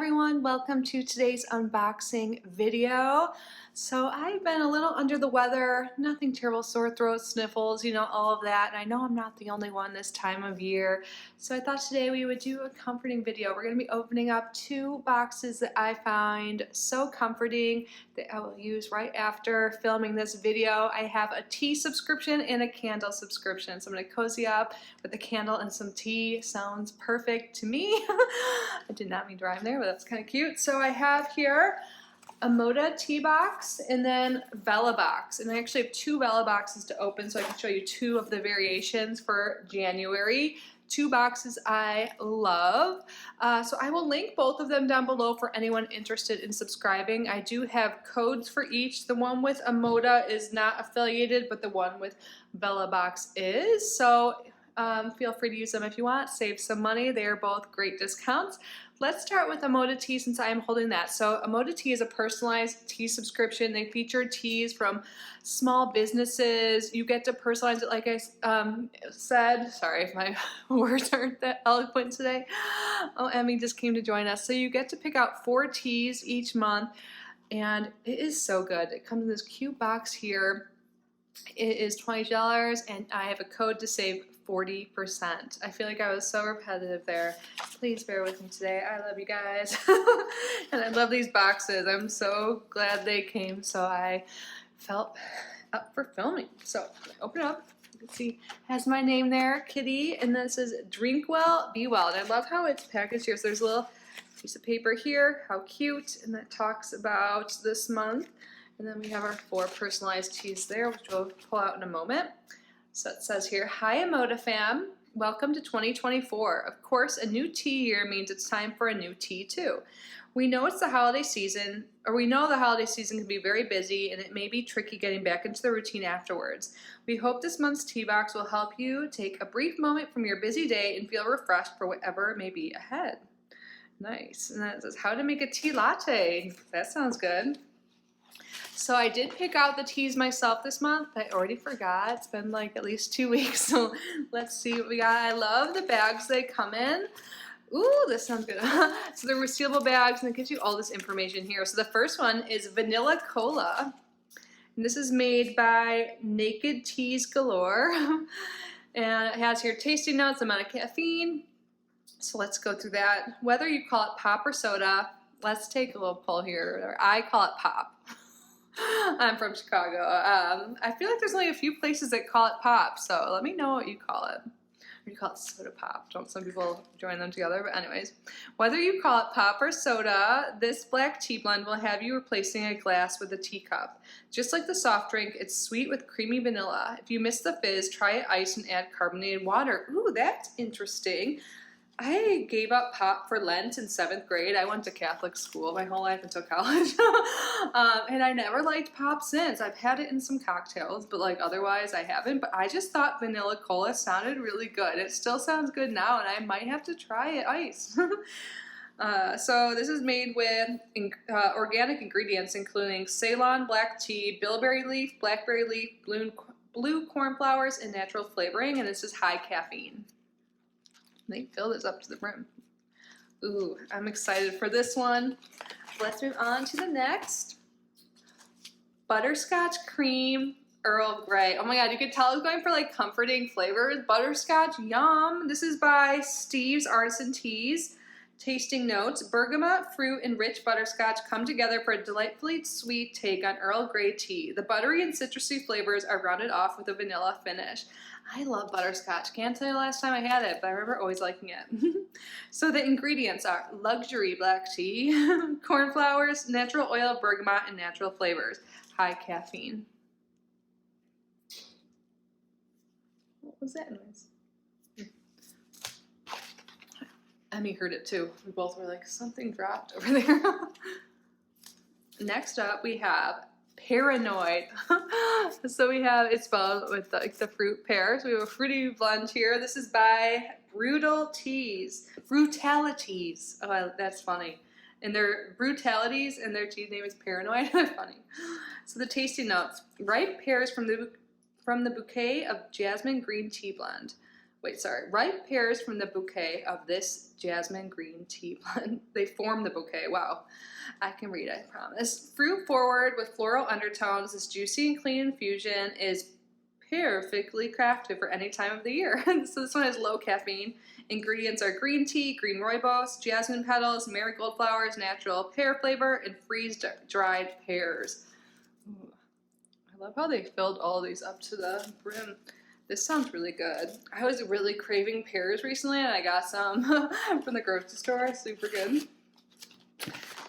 everyone, welcome to today's unboxing video. So I've been a little under the weather, nothing terrible, sore throat, sniffles, all of that. And I know I'm not the only one this time of year. So I thought today we would do a comforting video. We're going to be opening up two boxes that I find so comforting that I will use right after filming this video. I have a tea subscription and a candle subscription. So I'm going to cozy up with a candle and some tea. Sounds perfect to me. I did not mean to rhyme there, but that's kind of cute. So I have here a Moda tea box and then Vela box. And I actually have two Vela boxes to open so I can show you two of the variations for January. Two boxes I love. So I will link both of them down below for anyone interested in subscribing. I do have codes for each. The one with a Moda is not affiliated, but the one with Vela box is. So feel free to use them if you want. Save some money. They are both great discounts. Let's start with a Moda tea since I am holding that. So a Moda tea is a personalized tea subscription. They feature teas from small businesses. You get to personalize it like I said. Sorry if my words aren't that eloquent today. Oh, Emmy just came to join us. So you get to pick out 4 teas each month and it is so good. It comes in this cute box here. It is $20 and I have a code to save 40%. I feel like I was so repetitive there. Please bear with me today. I love you guys. And I love these boxes. I'm so glad they came, so I felt up for filming. So open it up. You can see it has my name there, Kitty, and then it says drink well, be well. And I love how it's packaged here. So there's a little piece of paper here. How cute. And that talks about this month. And then we have our 4 personalized teas there, which we'll pull out in a moment. So it says here, hi Moda fam, welcome to 2024. Of course, a new tea year means it's time for a new tea too. We know it's the holiday season, or we know the holiday season can be very busy and it may be tricky getting back into the routine afterwards. We hope this month's tea box will help you take a brief moment from your busy day and feel refreshed for whatever may be ahead. Nice. And then it says how to make a tea latte. That sounds good. So I did pick out the teas myself this month. I already forgot. It's been like at least 2 weeks. So let's see what we got. I love the bags they come in. Ooh, this sounds good. So they're resealable bags and it gives you all this information here. So the first one is Vanilla Cola. And this is made by Naked Teas Galore. And it has here tasting notes, amount of caffeine. So let's go through that. Whether you call it pop or soda, let's take a little poll here. I call it pop. I'm from Chicago. I feel like there's only a few places that call it pop, so let me know what you call it. Or you call it soda pop. Don't some people join them together? But anyways, whether you call it pop or soda, this black tea blend will have you replacing a glass with a teacup. Just like the soft drink, it's sweet with creamy vanilla. If you miss the fizz, try it iced and add carbonated water. Ooh, that's interesting. I gave up pop for Lent in 7th grade. I went to Catholic school my whole life until college. And I never liked pop since. I've had it in some cocktails, but like otherwise I haven't. But I just thought vanilla cola sounded really good. It still sounds good now and I might have to try it iced. So this is made with organic ingredients including Ceylon black tea, bilberry leaf, blackberry leaf, blue cornflowers, and natural flavoring. And this is high caffeine. They fill this up to the brim. Ooh, I'm excited for this one. Let's move on to the next. Butterscotch Cream Earl Grey. Oh my god, you could tell I was going for like comforting flavors. Butterscotch, yum. This is by Steve's Artisan Teas. Tasting notes, bergamot, fruit, and rich butterscotch come together for a delightfully sweet take on Earl Grey tea. The buttery and citrusy flavors are rounded off with a vanilla finish. I love butterscotch. Can't tell you the last time I had it, but I remember always liking it. So the ingredients are luxury black tea, cornflowers, natural oil, bergamot, and natural flavors. High caffeine. What was that noise? Emmy heard it too. We both were like, something dropped over there. Next up, we have Paranoid. So we have, it's spelled with the fruit pear. So we have a fruity blend here. This is by Brutalities. Oh, that's funny. And their Brutalities and their tea name is Paranoid. Funny. So the tasting notes: ripe pears from the bouquet of jasmine green tea blend. wait, sorry, ripe pears from the bouquet of this jasmine green tea blend. They form the bouquet. Wow. I can read, I promise. Fruit forward with floral undertones. This juicy and clean infusion is perfectly crafted for any time of the year. So this one has low caffeine. Ingredients are green tea, green rooibos, jasmine petals, marigold flowers, natural pear flavor, and freeze-dried pears. Ooh, I love how they filled all these up to the brim. This sounds really good. I was really craving pears recently, and I got some from the grocery store. Super good.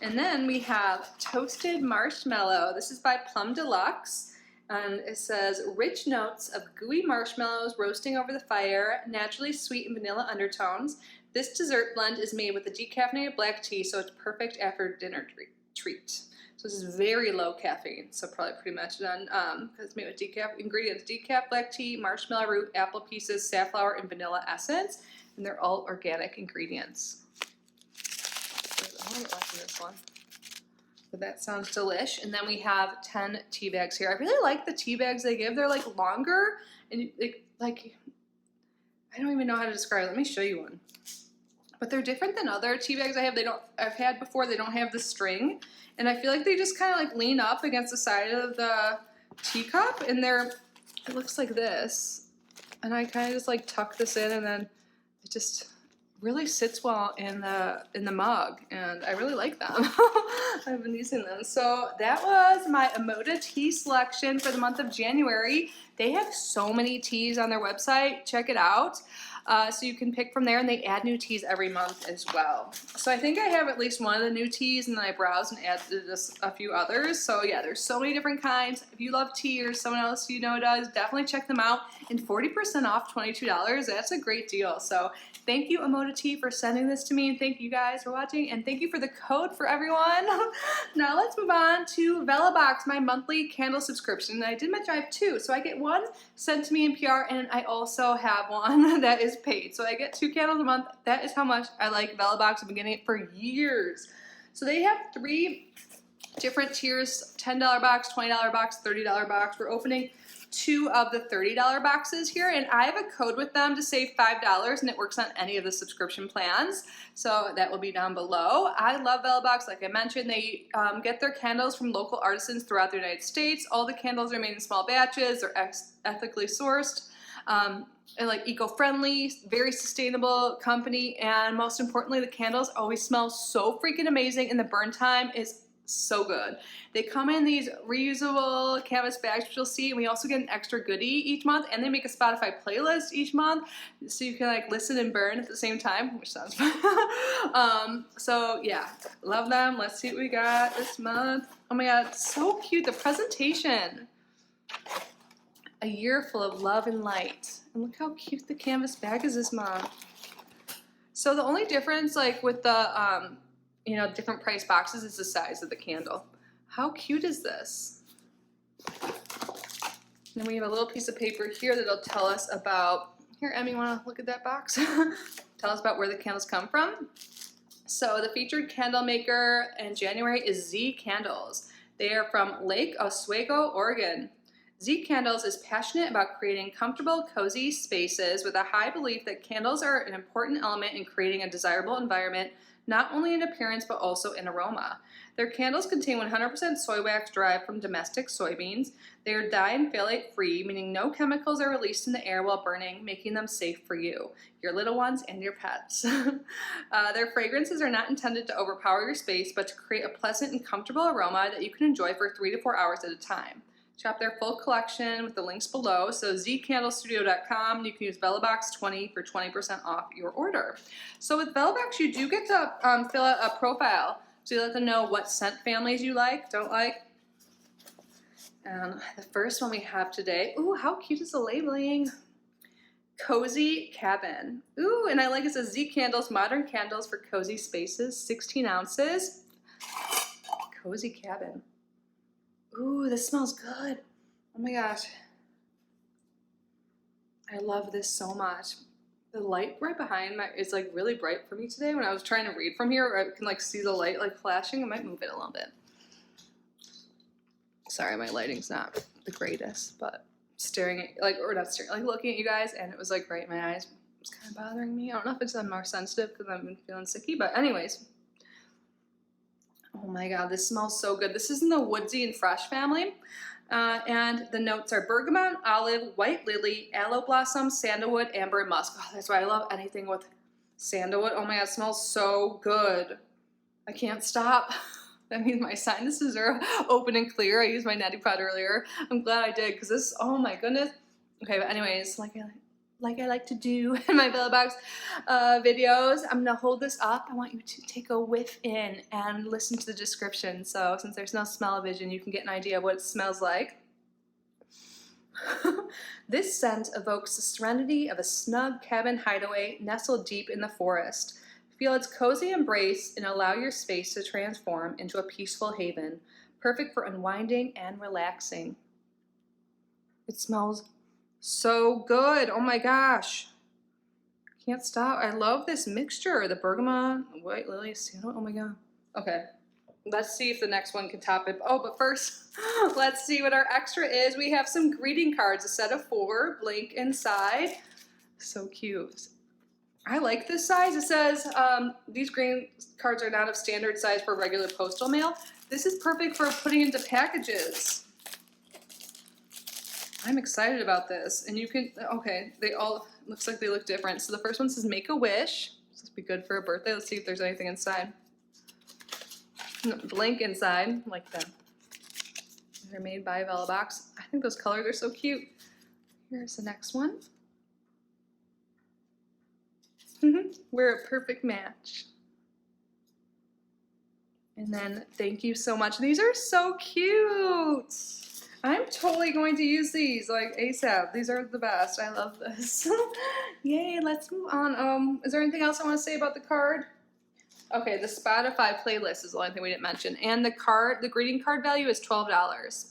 And then we have Toasted Marshmallow. This is by Plum Deluxe. And it says, rich notes of gooey marshmallows roasting over the fire, naturally sweet and vanilla undertones. This dessert blend is made with a decaffeinated black tea, so it's perfect after dinner treat. So this is very low caffeine, so probably pretty much done, because it's made with decaf ingredients, decaf black tea, marshmallow root, apple pieces, safflower, and vanilla essence. And they're all organic ingredients. I want to get less in this one. But that sounds delish. And then we have 10 tea bags here. I really like the tea bags they give. They're like longer and like, I don't even know how to describe it. Let me show you one. But they're different than other tea bags I've had before. They don't have the string. And I feel like they just kind of like lean up against the side of the teacup, and it looks like this. And I kind of just like tuck this in, and then it just really sits well in the mug, and I really like them. I've been using them. So that was my Emoda tea selection for the month of January. They have so many teas on their website. Check it out. So you can pick from there, and they add new teas every month as well. So I think I have at least one of the new teas, and then I browsed and added just a few others. So yeah, there's so many different kinds. If you love tea or someone else you know does, definitely check them out. And 40% off, $22. That's a great deal. So thank you, Emoda Tea, for sending this to me, and thank you guys for watching, and thank you for the code for everyone. Now let's move on to VelaBox, my monthly candle subscription. And I did mention I have two, so I get one sent to me in PR, and I also have one that is paid. So I get 2 candles a month. That is how much I like VelaBox. I've been getting it for years. So they have 3 different tiers: $10 box, $20 box, $30 box. We're opening 2 of the $30 boxes here, and I have a code with them to save $5, and it works on any of the subscription plans, so that will be down below. I love VelaBox. Like I mentioned, they get their candles from local artisans throughout the United States. All the candles are made in small batches. They're ethically sourced, and like eco-friendly, very sustainable company, and most importantly, the candles always smell so freaking amazing, and the burn time is so good. They come in these reusable canvas bags, which you'll see, and we also get an extra goodie each month, and they make a Spotify playlist each month, so you can like listen and burn at the same time, which sounds fun. So yeah, love them. Let's see what we got this month. Oh my god, so cute, the presentation. A year full of love and light. And look how cute the canvas bag is this month. So the only difference like with the you know, different price boxes is the size of the candle. How cute is this? Then we have a little piece of paper here that'll tell us about, here Emmy, wanna look at that box? Tell us about where the candles come from. So the featured candle maker in January is Z Candles. They are from Lake Oswego, Oregon. Z Candles is passionate about creating comfortable, cozy spaces with a high belief that candles are an important element in creating a desirable environment, not only in appearance but also in aroma. Their candles contain 100% soy wax derived from domestic soybeans. They are dye and phthalate free, meaning no chemicals are released in the air while burning, making them safe for you, your little ones, and your pets. Their fragrances are not intended to overpower your space, but to create a pleasant and comfortable aroma that you can enjoy for 3 to 4 hours at a time. Shop their full collection with the links below. So zcandlestudio.com, you can use VelaBox20 for 20% off your order. So with VelaBox, you do get to fill out a profile. So you let them know what scent families you like, don't like. And the first one we have today, ooh, how cute is the labeling? Cozy Cabin. Ooh, and I like it says Z Candles, modern candles for cozy spaces, 16 ounces. Cozy Cabin. Ooh, this smells good. Oh my gosh. I love this so much. The light right behind is like really bright for me today. When I was trying to read from here, I can like see the light like flashing. I might move it a little bit. Sorry, my lighting's not the greatest, but staring at, like, or not staring, like looking at you guys, and it was like right in my eyes. It's kind of bothering me. I don't know if it's I'm more sensitive because I've been feeling sicky, but anyways. Oh my god, this smells so good. This is in the woodsy and fresh family. And the notes are bergamot, olive, white lily, aloe blossom, sandalwood, amber, and musk. Oh, that's why I love anything with sandalwood. Oh my god, it smells so good. I can't stop. That means my sinuses are open and clear. I used my neti pot earlier. I'm glad I did because this, oh my goodness. Okay, but anyways, like I like to do in my Bellybox videos, I'm gonna hold this up. I want you to take a whiff in and listen to the description. So since there's no smell-o-vision, you can get an idea of what it smells like. This scent evokes the serenity of a snug cabin hideaway nestled deep in the forest. Feel its cozy embrace and allow your space to transform into a peaceful haven, perfect for unwinding and relaxing. It smells so good. Oh my gosh. Can't stop. I love this mixture. The bergamot, white lily, sandalwood. Oh my god. Okay. Let's see if the next one can top it. Oh, but first, let's see what our extra is. We have some greeting cards, a set of 4, blank inside. So cute. I like this size. It says, these greeting cards are not of standard size for regular postal mail. This is perfect for putting into packages. I'm excited about this. And you can, okay, they all, looks like they look different. So the first one says make a wish. This must be good for a birthday. Let's see if there's anything inside. Blank inside, like them. They're made by Bellybox. I think those colors are so cute. Here's the next one. We're a perfect match. And then thank you so much. These are so cute. I'm totally going to use these like ASAP. These are the best. I love this. Yay, let's move on. Is there anything else I want to say about the card? Okay, the Spotify playlist is the only thing we didn't mention. And the greeting card value is $12.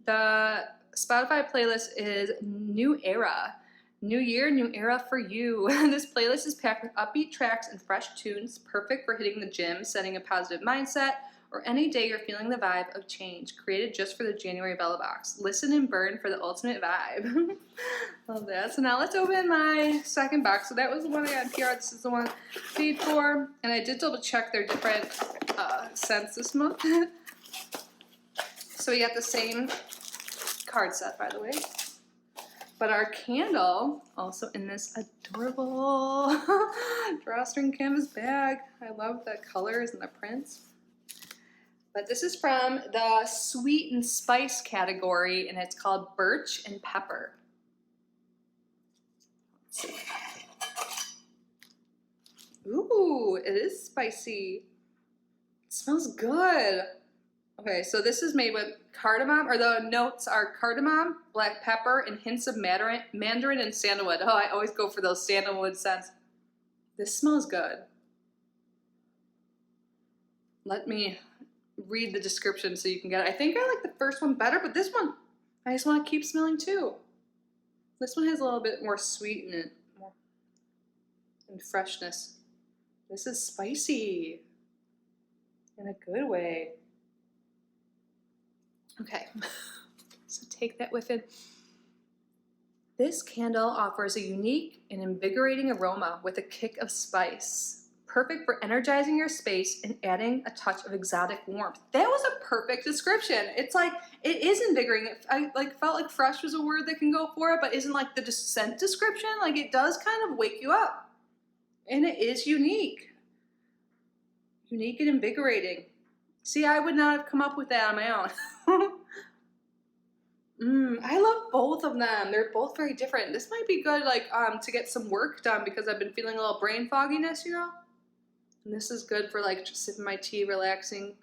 The Spotify playlist is New Era. New year, new era for you. This playlist is packed with upbeat tracks and fresh tunes, perfect for hitting the gym, setting a positive mindset, or any day you're feeling the vibe of change, created just for the January Bellybox. Listen and burn for the ultimate vibe. Love that. So now let's open my second box. So that was the one I got PR. This is the one I paid for. And I did double check their different scents this month. So we got the same card set, by the way. But our candle, also in this adorable drawstring canvas bag. I love the colors and the prints. But this is from the sweet and spice category, and it's called Birch and Pepper. Let's see. Ooh, it is spicy. It smells good. Okay, so this is made with cardamom, or the notes are cardamom, black pepper, and hints of mandarin and sandalwood. Oh, I always go for those sandalwood scents. This smells good. Let me read the description so you can get it. I think I like the first one better, but this one, I just want to keep smelling too. This one has a little bit more sweet in it, more and freshness. This is spicy in a good way. Okay, so take that with it. This candle offers a unique and invigorating aroma with a kick of spice. Perfect for energizing your space and adding a touch of exotic warmth. That was a perfect description. It's like, it is invigorating. I felt like fresh was a word that can go for it, but isn't like the scent description. Like it does kind of wake you up. And it is unique. Unique and invigorating. See, I would not have come up with that on my own. I love both of them. They're both very different. This might be good like to get some work done because I've been feeling a little brain fogginess, you know? And this is good for like just sipping my tea, relaxing,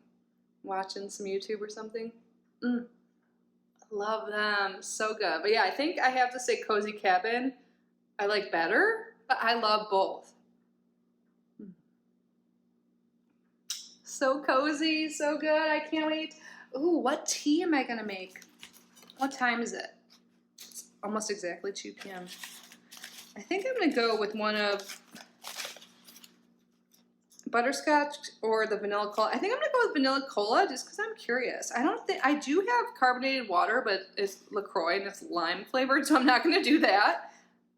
watching some YouTube or something. I love them. So good. But yeah, I think I have to say Cozy Cabin I like better, but I love both. So cozy, so good. I can't wait. Ooh, what tea am I gonna make? What time is it? It's almost exactly 2 p.m. I think I'm gonna go with one of butterscotch or the vanilla cola. I think I'm gonna go with vanilla cola just because I'm curious. I do have carbonated water, but it's LaCroix and it's lime flavored, so I'm not gonna do that.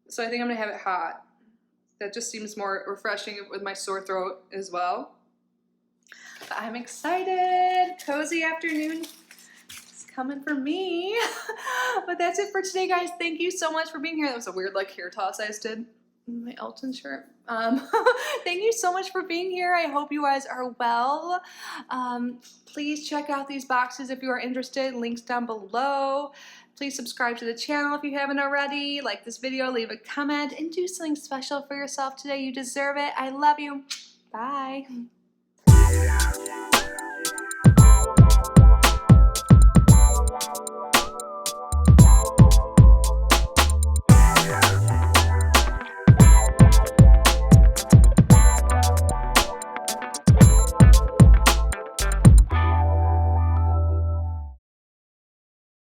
So I think I'm gonna have it hot. that just seems more refreshing with my sore throat as well. But I'm excited. Cozy afternoon is coming for me. But that's it for today, guys. Thank you so much for being here. That was a weird like hair toss I just did. My Elton shirt. Thank you so much for being here. I hope you guys are well. Please check out these boxes if you are interested. Links down below. Please subscribe to the channel if you haven't already. Like this video, leave a comment, and do something special for yourself today. You deserve it. I love you. Bye.